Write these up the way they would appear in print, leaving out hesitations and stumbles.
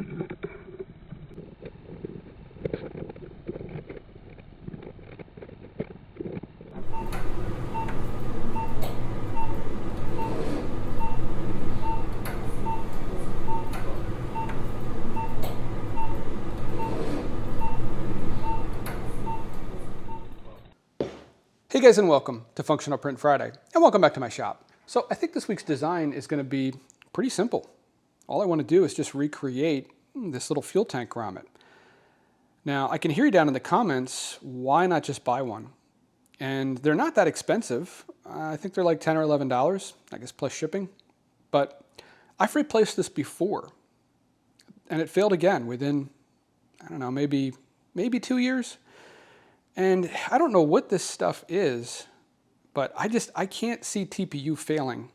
Hey guys, and welcome to Functional Print Friday, and welcome back to my shop. So I think this week's design is going to be pretty simple. All I want to do is just recreate this little fuel tank grommet. Now I can hear you down in the comments, why not just buy one? And they're not that expensive. I think they're like $10 or $11, I guess plus shipping. But I've replaced this before, and it failed again within, I don't know, maybe 2 years. And I don't know what this stuff is, but I can't see TPU failing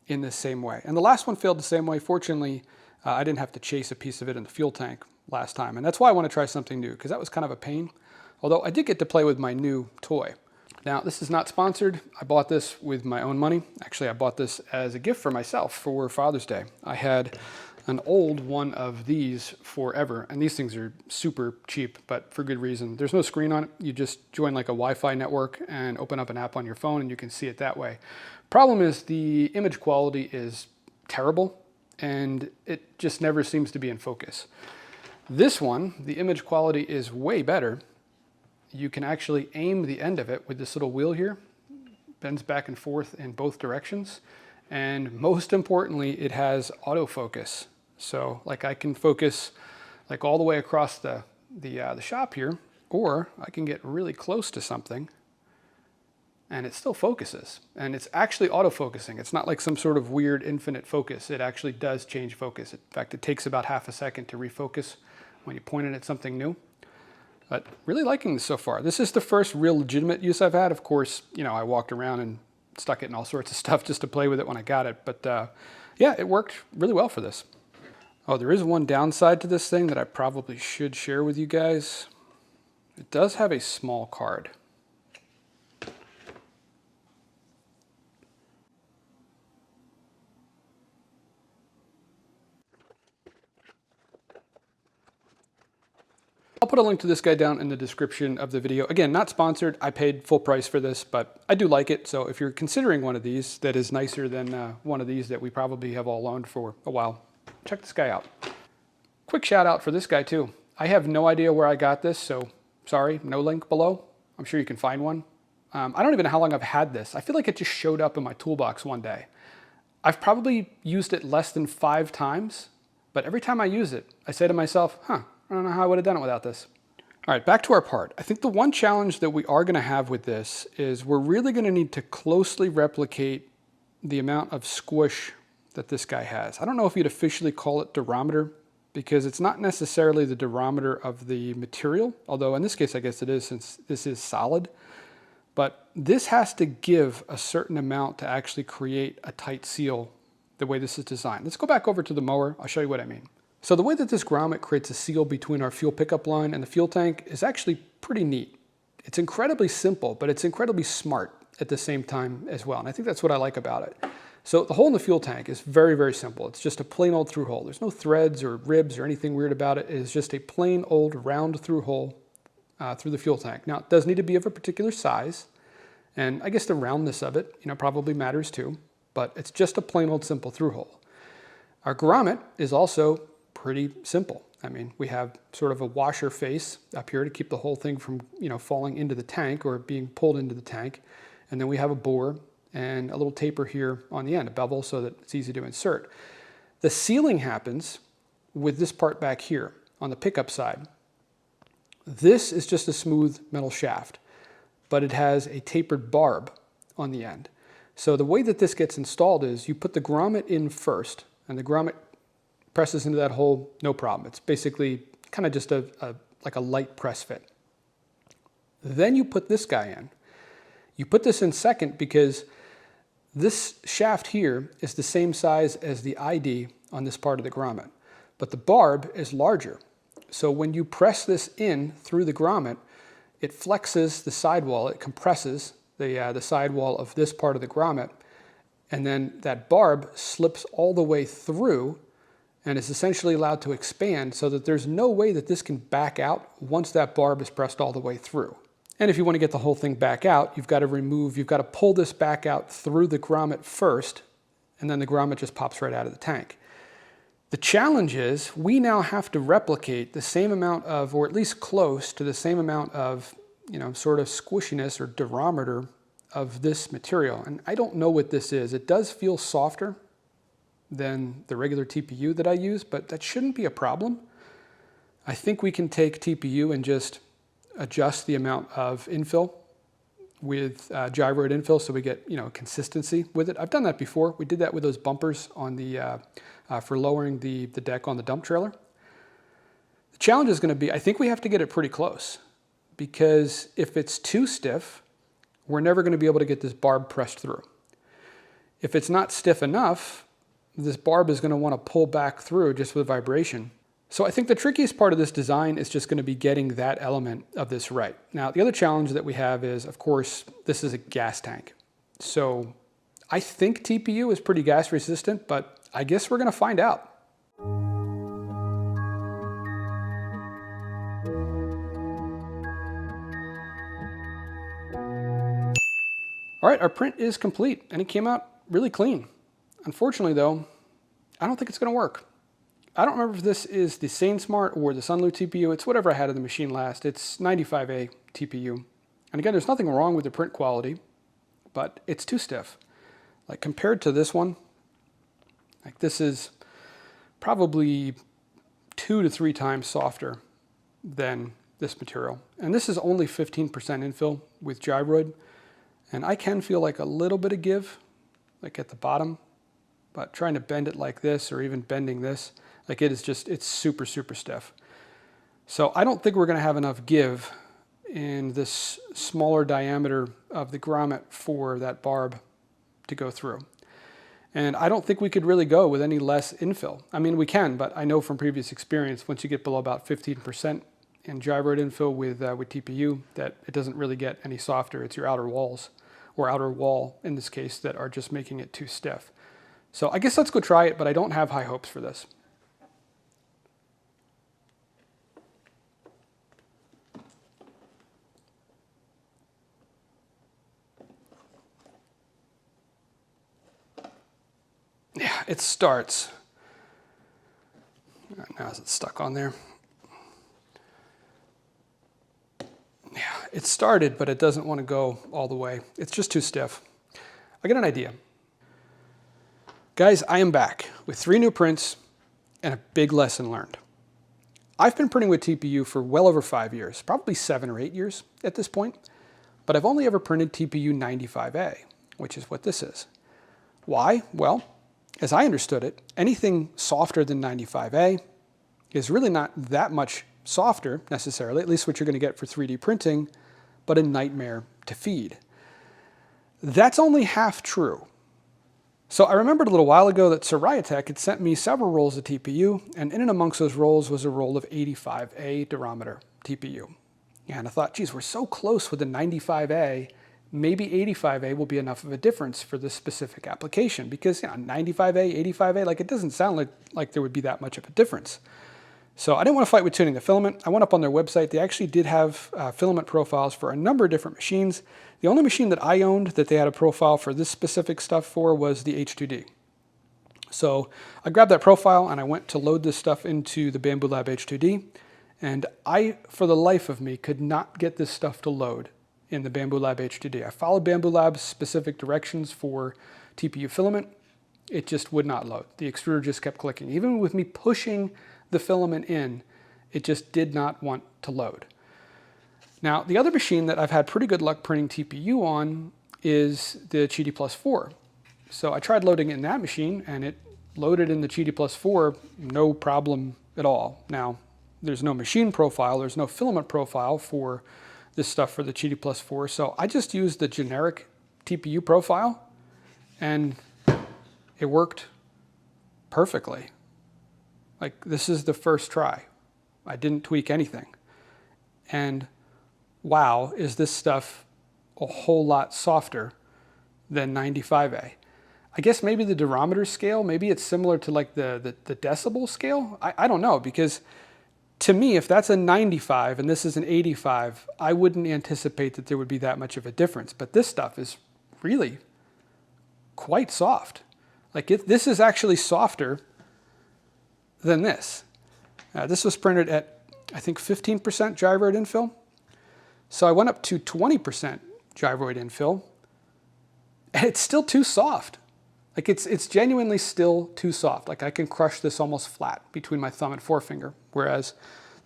in the same way. And the last one failed the same way. Fortunately, I didn't have to chase a piece of it in the fuel tank last time. And that's why I want to try something new, because that was kind of a pain. Although I did get to play with my new toy. Now, this is not sponsored. I bought this with my own money. Actually, I bought this as a gift for myself for Father's Day. I had an old one of these forever, and these things are super cheap, but for good reason. There's no screen on it. You just join like a Wi-Fi network and open up an app on your phone and you can see it that way. Problem is the image quality is terrible and it just never seems to be in focus. This one, the image quality is way better. You can actually aim the end of it with this little wheel here, bends back and forth in both directions. And most importantly, it has autofocus. So like I can focus like all the way across the shop here, or I can get really close to something and it still focuses. And it's actually autofocusing. It's not like some sort of weird infinite focus. It actually does change focus. In fact, it takes about half a second to refocus when you point it at something new. But really liking this so far. This is the first real legitimate use I've had. Of course, you know, I walked around and stuck it in all sorts of stuff just to play with it when I got it. But yeah, it worked really well for this. Oh, there is one downside to this thing that I probably should share with you guys. It does have a small card. I'll put a link to this guy down in the description of the video. Again, not sponsored. I paid full price for this, but I do like it. So if you're considering one of these that is nicer than one of these that we probably have all owned for a while, check this guy out. Quick shout out for this guy too. I have no idea where I got this, so sorry, no link below. I'm sure you can find one. I don't even know how long I've had this. I feel like it just showed up in my toolbox one day. I've probably used it less than 5 times, but every time I use it, I say to myself, I don't know how I would have done it without this. All right, back to our part. I think the one challenge that we are going to have with this is we're really going to need to closely replicate the amount of squish that this guy has. I don't know if you'd officially call it durometer, because it's not necessarily the durometer of the material, although in this case I guess it is since this is solid. But this has to give a certain amount to actually create a tight seal the way this is designed. Let's go back over to the mower. I'll show you what I mean. So the way that this grommet creates a seal between our fuel pickup line and the fuel tank is actually pretty neat. It's incredibly simple, but it's incredibly smart at the same time as well. And I think that's what I like about it. So the hole in the fuel tank is very, very simple. It's just a plain old through hole. There's no threads or ribs or anything weird about it. It is just a plain old round through hole through the fuel tank. Now it does need to be of a particular size. And I guess the roundness of it, probably matters too, but it's just a plain old simple through hole. Our grommet is also pretty simple. I mean, we have sort of a washer face up here to keep the whole thing from, falling into the tank or being pulled into the tank. And then we have a bore and a little taper here on the end, a bevel, so that it's easy to insert. The sealing happens with this part back here on the pickup side. This is just a smooth metal shaft, but it has a tapered barb on the end. So the way that this gets installed is you put the grommet in first, and the grommet presses into that hole, no problem. It's basically kind of just like a light press fit. Then you put this guy in. You put this in second because this shaft here is the same size as the ID on this part of the grommet, but the barb is larger. So when you press this in through the grommet, it flexes the sidewall, it compresses the sidewall of this part of the grommet, and then that barb slips all the way through and it's essentially allowed to expand so that there's no way that this can back out once that barb is pressed all the way through. And if you want to get the whole thing back out, you've got to pull this back out through the grommet first, and then the grommet just pops right out of the tank. The challenge is we now have to replicate the same amount of, or at least close to the same amount of, sort of squishiness or durometer of this material. And I don't know what this is. It does feel softer than the regular TPU that I use, but that shouldn't be a problem. I think we can take TPU and just adjust the amount of infill with gyroid infill so we get consistency with it. I've done that before. We did that with those bumpers on the for lowering the deck on the dump trailer. The challenge is going to be, I think we have to get it pretty close, because if it's too stiff, we're never going to be able to get this barb pressed through. If it's not stiff enough, this barb is going to want to pull back through just with vibration. So I think the trickiest part of this design is just going to be getting that element of this right. Now, the other challenge that we have is, of course, this is a gas tank. So I think TPU is pretty gas resistant, but I guess we're going to find out. All right, our print is complete, and it came out really clean. Unfortunately, though, I don't think it's going to work. I don't remember if this is the SaneSmart or the Sunlu TPU. It's whatever I had in the machine last. It's 95A TPU. And again, there's nothing wrong with the print quality, but it's too stiff. Like compared to this one, like this is probably 2 to 3 times softer than this material. And this is only 15% infill with gyroid. And I can feel like a little bit of give, like at the bottom, but trying to bend it like this or even bending this, like it's super, super stiff. So I don't think we're going to have enough give in this smaller diameter of the grommet for that barb to go through. And I don't think we could really go with any less infill. I mean, we can, but I know from previous experience, once you get below about 15% in gyroid infill with TPU, that it doesn't really get any softer. It's your outer walls, or outer wall in this case, that are just making it too stiff. So I guess let's go try it, but I don't have high hopes for this. Yeah, it starts. Now is it stuck on there? Yeah, it started, but it doesn't want to go all the way. It's just too stiff. I got an idea. Guys, I am back with 3 new prints and a big lesson learned. I've been printing with TPU for well over 5 years, probably 7 or 8 years at this point, but I've only ever printed TPU 95A, which is what this is. Why? Well, as I understood it, anything softer than 95A is really not that much softer necessarily, at least what you're going to get for 3D printing, but a nightmare to feed. That's only half true. So I remembered a little while ago that Sorayatech had sent me several rolls of TPU, and in and amongst those rolls was a roll of 85A Durometer TPU. And I thought, geez, we're so close with the 95A, maybe 85A will be enough of a difference for this specific application, because 95A, 85A, like it doesn't sound like there would be that much of a difference. So I didn't want to fight with tuning the filament. I went up on their website. They actually did have filament profiles for a number of different machines. The only machine that I owned that they had a profile for this specific stuff for was the H2D. So I grabbed that profile and I went to load this stuff into the Bambu Lab H2D. And I, for the life of me, could not get this stuff to load in the Bambu Lab H2D. I followed Bambu Lab's specific directions for TPU filament. It just would not load. The extruder just kept clicking. Even with me pushing the filament in, it just did not want to load. Now, the other machine that I've had pretty good luck printing TPU on is the Qidi Plus 4. So I tried loading it in that machine, and it loaded in the Qidi Plus 4, no problem at all. Now, there's no machine profile, there's no filament profile for this stuff for the Qidi Plus 4, so I just used the generic TPU profile, and it worked perfectly. Like, this is the first try. I didn't tweak anything. And wow, is this stuff a whole lot softer than 95A. I guess maybe the Durometer scale, maybe it's similar to like the decibel scale. I don't know, because to me, if that's a 95 and this is an 85, I wouldn't anticipate that there would be that much of a difference. But this stuff is really quite soft. Like this is actually softer than this. This was printed at, I think, 15% gyroid infill. So I went up to 20% gyroid infill, and it's still too soft. Like it's genuinely still too soft. Like I can crush this almost flat between my thumb and forefinger. Whereas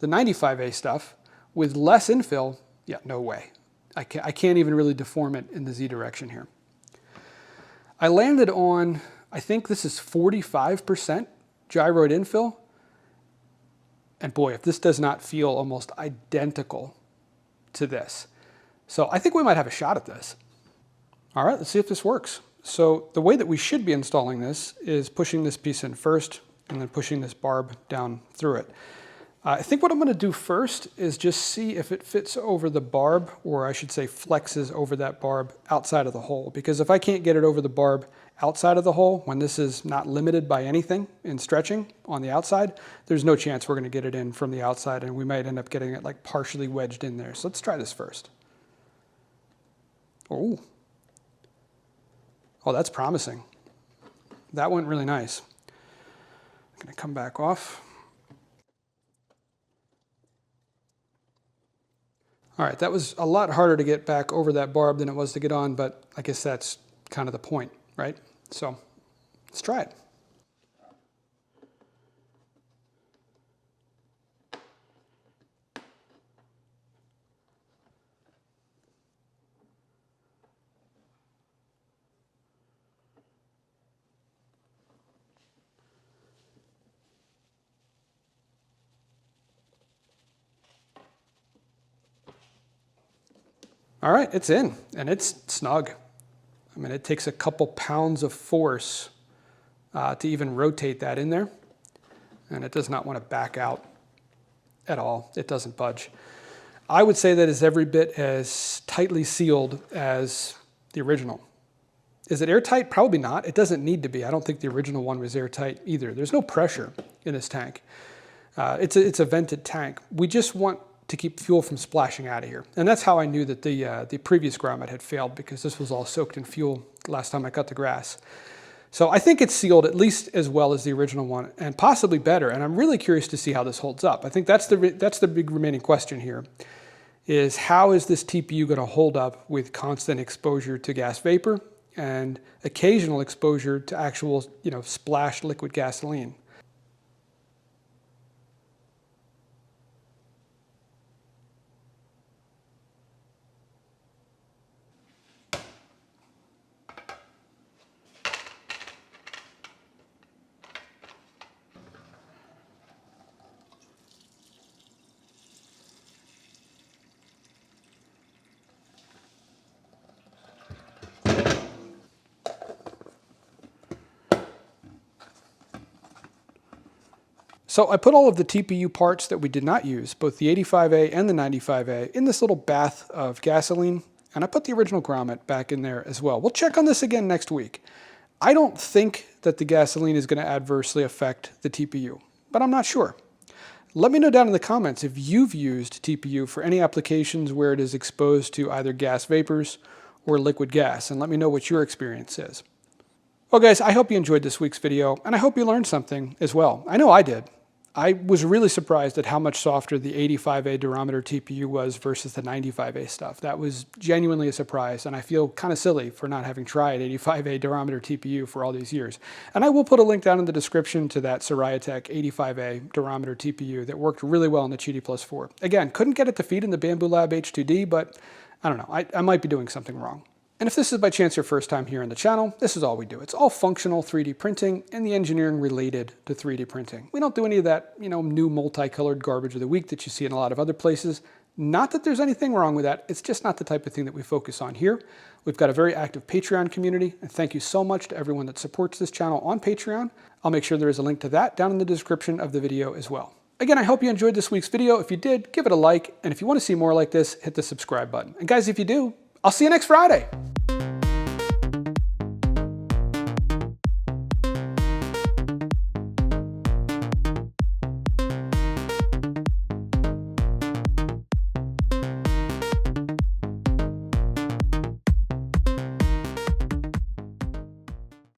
the 95A stuff with less infill, yeah, no way. I can't even really deform it in the Z direction here. I landed on, I think this is 45% gyroid infill. And boy, if this does not feel almost identical to this. So I think we might have a shot at this. All right, let's see if this works. So the way that we should be installing this is pushing this piece in first and then pushing this barb down through it. I think what I'm going to do first is just see if it fits over the barb, or I should say flexes over that barb outside of the hole. Because if I can't get it over the barb outside of the hole, when this is not limited by anything in stretching on the outside, there's no chance we're going to get it in from the outside, and we might end up getting it like partially wedged in there. So let's try this first. Oh, that's promising. That went really nice. I'm going to come back off. All right, that was a lot harder to get back over that barb than it was to get on, but I guess that's kind of the point, right? So let's try it. All right, it's in, and it's snug. I mean, it takes a couple pounds of force to even rotate that in there, and it does not want to back out at all. It doesn't budge. I would say that is every bit as tightly sealed as the original. Is it airtight? Probably not. It doesn't need to be. I don't think the original one was airtight either. There's no pressure in this tank. It's a vented tank. We just want to keep fuel from splashing out of here. And that's how I knew that the previous Grommet had failed, because this was all soaked in fuel last time I cut the grass. So I think it's sealed at least as well as the original one, and possibly better. And I'm really curious to see how this holds up. I think that's the big remaining question here, is how is this TPU going to hold up with constant exposure to gas vapor and occasional exposure to actual, splashed liquid gasoline? So I put all of the TPU parts that we did not use, both the 85A and the 95A, in this little bath of gasoline, and I put the original Grommet back in there as well. We'll check on this again next week. I don't think that the gasoline is going to adversely affect the TPU, but I'm not sure. Let me know down in the comments if you've used TPU for any applications where it is exposed to either gas vapors or liquid gas, and let me know what your experience is. Well guys, I hope you enjoyed this week's video, and I hope you learned something as well. I know I did. I was really surprised at how much softer the 85A Durometer TPU was versus the 95A stuff. That was genuinely a surprise, and I feel kind of silly for not having tried 85A Durometer TPU for all these years. And I will put a link down in the description to that Soriatech 85A Durometer TPU that worked really well in the Qt Plus 4. Again, couldn't get it to feed in the Bambu Lab H2D, but I don't know, I might be doing something wrong. And if this is by chance your first time here on the channel, this is all we do. It's all functional 3D printing and the engineering related to 3D printing. We don't do any of that, new multicolored garbage of the week that you see in a lot of other places. Not that there's anything wrong with that. It's just not the type of thing that we focus on here. We've got a very active Patreon community, and thank you so much to everyone that supports this channel on Patreon. I'll make sure there is a link to that down in the description of the video as well. Again, I hope you enjoyed this week's video. If you did, give it a like. And if you want to see more like this, hit the subscribe button. And guys, if you do, I'll see you next Friday.